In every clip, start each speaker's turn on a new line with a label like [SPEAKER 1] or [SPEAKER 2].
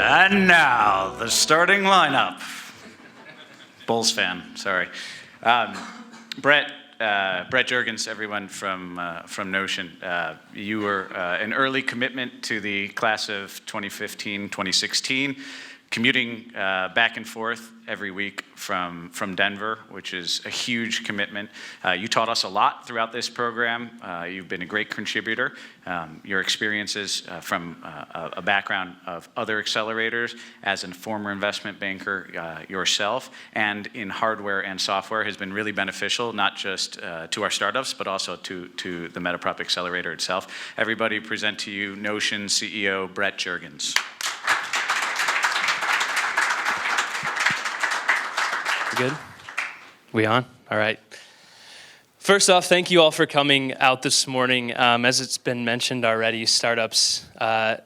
[SPEAKER 1] And now, the starting lineup. Bulls fan, sorry. Brett Jurgens, everyone from Notion. You were an early commitment to the class of 2015, 2016, commuting back and forth every week from Denver, which is a huge commitment. You taught us a lot throughout this program. You've been a great contributor. Your experiences from a background of other accelerators as a former investment banker yourself and in hardware and software has been really beneficial, not just to our startups, but also to the MetaProp accelerator itself. Everybody present to you Notion CEO Brett Jurgens.
[SPEAKER 2] Good? We on? All right. First off, thank you all for coming out this morning. As it's been mentioned already, startups are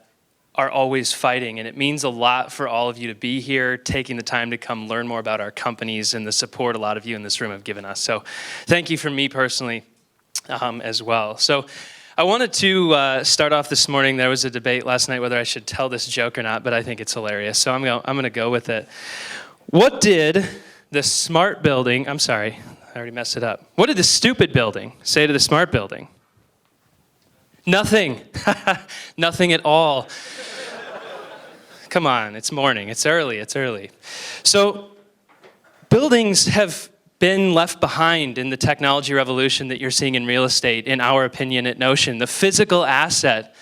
[SPEAKER 2] always fighting, and it means a lot for all of you to be here, taking the time to come learn more about our companies and the support a lot of you in this room have given us. So thank you from me personally as well. So I wanted to start off this morning. There was a debate last night whether I should tell this joke or not, but I think it's hilarious, so I'm going to go with it. What did the smart building, I'm sorry, I already messed it up. What did the stupid building say to the smart building? Nothing. Nothing at all. Come on, it's morning, it's early. So buildings have been left behind in the technology revolution that you're seeing in real estate, in our opinion at Notion. The physical asset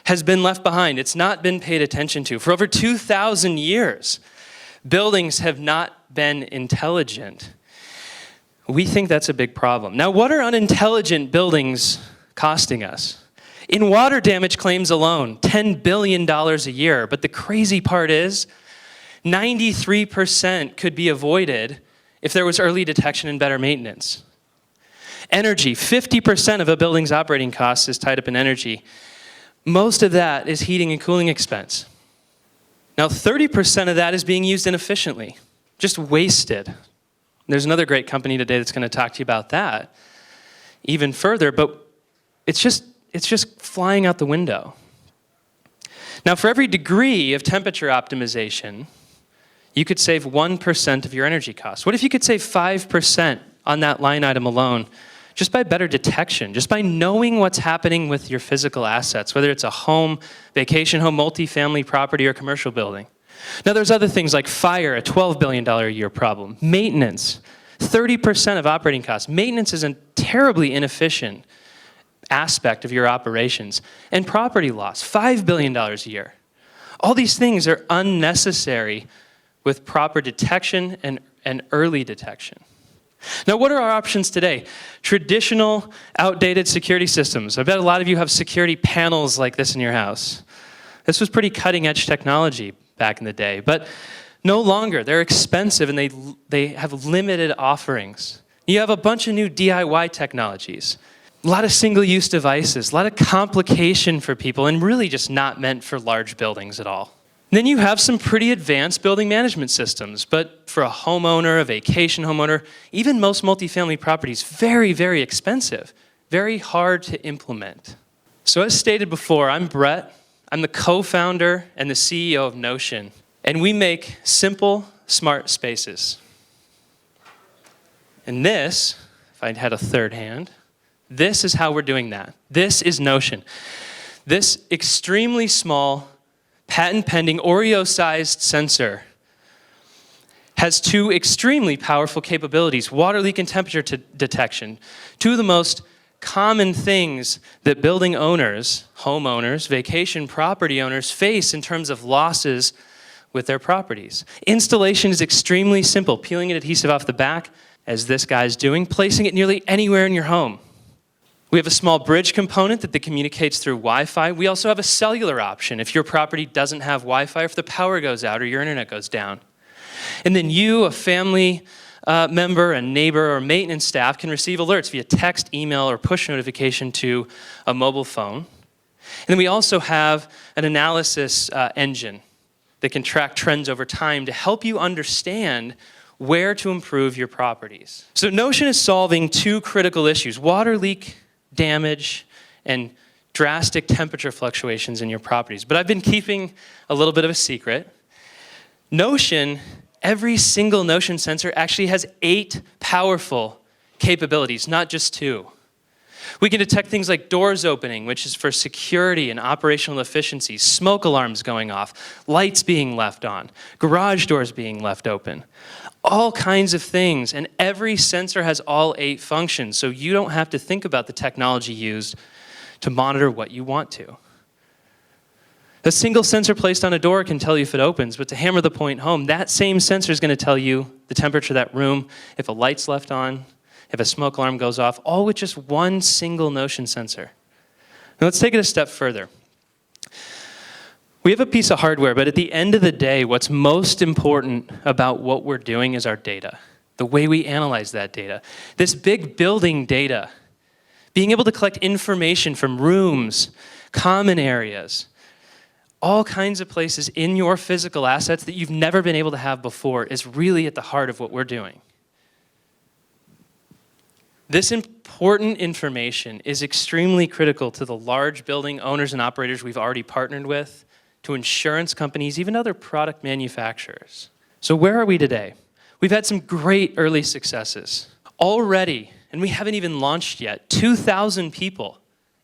[SPEAKER 2] has been left behind. It's not been paid attention to. For over 2,000 years, buildings have not been intelligent. We think that's a big problem. Now, what are unintelligent buildings costing us? In water damage claims alone, $10 billion a year. But the crazy part is 93% could be avoided if there was early detection and better maintenance. Energy, 50% of a building's operating costs is tied up in energy. Most of that is heating and cooling expense. Now, 30% of that is being used inefficiently, just wasted. There's another great company today that's going to talk to you about that even further, but it's just flying out the window. Now, for every degree of temperature optimization, you could save 1% of your energy costs. What if you could save 5% on that line item alone, just by better detection, just by knowing what's happening with your physical assets, whether it's a home, vacation home, multifamily property, or commercial building? Now, there's other things like fire, a $12 billion a year problem. Maintenance, 30% of operating costs. Maintenance is a terribly inefficient aspect of your operations. And property loss, $5 billion a year. All these things are unnecessary with proper detection and early detection. Now, what are our options today? Traditional, outdated security systems. I bet a lot of you have security panels like this in your house. This was pretty cutting-edge technology back in the day, but no longer. They're expensive and they have limited offerings. You have a bunch of new DIY technologies, a lot of single-use devices, a lot of complication for people, and really just not meant for large buildings at all. Then you have some pretty advanced building management systems, but for a homeowner, a vacation homeowner, even most multifamily properties, very, very expensive, very hard to implement. So as stated before, I'm Brett. I'm the co-founder and the CEO of Notion, and we make simple, smart spaces. And this, if I had a third hand, this is how we're doing that. This is Notion. This extremely small, patent-pending, Oreo-sized sensor has two extremely powerful capabilities: water leak and temperature detection. Two of the most common things that building owners, homeowners, vacation property owners face in terms of losses with their properties. Installation is extremely simple. Peeling an adhesive off the back, as this guy's doing, placing it nearly anywhere in your home. We have a small bridge component that communicates through Wi-Fi. We also have a cellular option if your property doesn't have Wi-Fi, if the power goes out or your internet goes down. And then you, a family member, a neighbor, or maintenance staff can receive alerts via text, email, or push notification to a mobile phone. And then we also have an analysis engine that can track trends over time to help you understand where to improve your properties. So Notion is solving two critical issues: water leak damage and drastic temperature fluctuations in your properties. But I've been keeping a little bit of a secret. Notion, every single Notion sensor actually has 8 powerful capabilities, not just 2. We can detect things like doors opening, which is for security and operational efficiency, smoke alarms going off, lights being left on, garage doors being left open, all kinds of things. And every sensor has all 8 functions, so you don't have to think about the technology used to monitor what you want to. A single sensor placed on a door can tell you if it opens, but to hammer the point home, that same sensor is going to tell you the temperature of that room, if a light's left on, if a smoke alarm goes off, all with just one single Notion sensor. Now let's take it a step further. We have a piece of hardware, but at the end of the day, what's most important about what we're doing is our data, the way we analyze that data. This big building data, being able to collect information from rooms, common areas, all kinds of places in your physical assets that you've never been able to have before is really at the heart of what we're doing. This important information is extremely critical to the large building owners and operators we've already partnered with, to insurance companies, even other product manufacturers. So where are we today? We've had some great early successes. Already, and we haven't even launched yet, 2,000 people,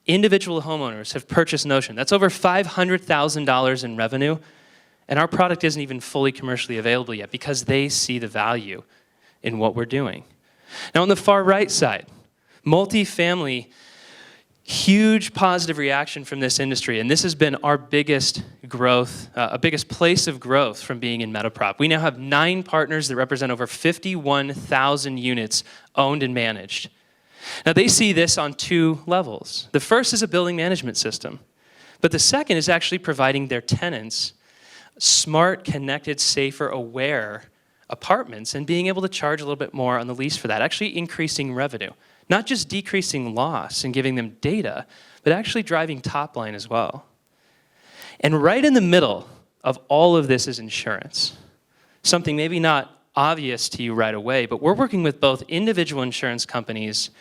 [SPEAKER 2] individual homeowners, have purchased Notion. That's over $500,000 in revenue, and our product isn't even fully commercially available yet because they see the value in what we're doing. Now on the far right side, multifamily, huge positive reaction from this industry, and this has been our biggest growth, biggest place of growth from being in MetaProp. We now have 9 partners that represent over 51,000 units owned and managed. Now they see this on 2 levels. The first is a building management system, but the second is actually providing their tenants smart, connected, safer, aware apartments and being able to charge a little bit more on the lease for that, actually increasing revenue. Not just decreasing loss and giving them data, but actually driving top line as well. And right in the middle of all of this is insurance. Something maybe not obvious to you right away, but we're working with both individual insurance companies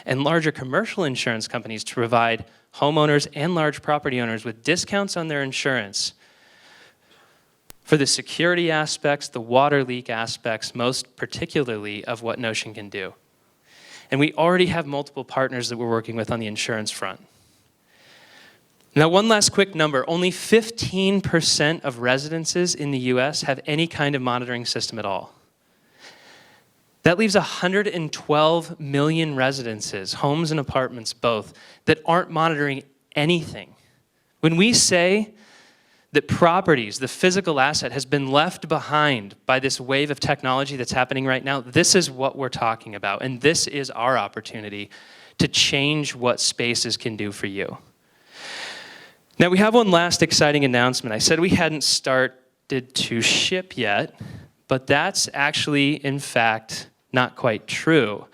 [SPEAKER 2] and larger commercial insurance companies to provide homeowners and large property owners with discounts on their insurance for the security aspects, the water leak aspects, most particularly of what Notion can do. And we already have multiple partners that we're working with on the insurance front. Now, one last quick number. Only 15% of residences in the US have any kind of monitoring system at all. That leaves 112 million residences, homes and apartments both, that aren't monitoring anything. When we say that properties, the physical asset, has been left behind by this wave of technology that's happening right now, this is what we're talking about, and this is our opportunity to change what spaces can do for you. Now, we have one last exciting announcement. I said we hadn't started to ship yet, but that's actually, in fact, not quite true.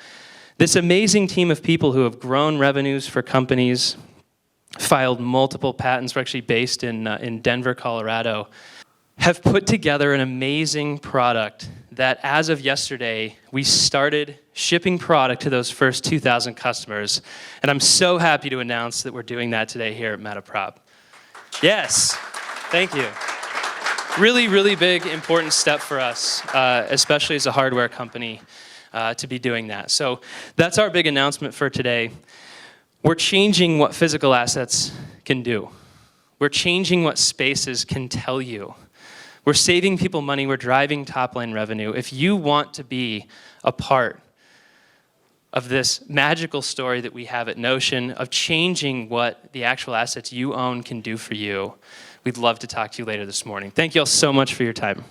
[SPEAKER 2] This amazing team of people who have grown revenues for companies, filed multiple patents, we're actually based in Denver, Colorado, have put together an amazing product that as of yesterday, we started shipping product to those first 2,000 customers. And I'm so happy to announce that we're doing that today here at MetaProp. Yes, thank you. Really, really big, important step for us, especially as a hardware company, to be doing that. So that's our big announcement for today. We're changing what physical assets can do. We're changing what spaces can tell you. We're saving people money. We're driving top-line revenue. If you want to be a part of this magical story that we have at Notion, of changing what the actual assets you own can do for you, we'd love to talk to you later this morning. Thank you all so much for your time.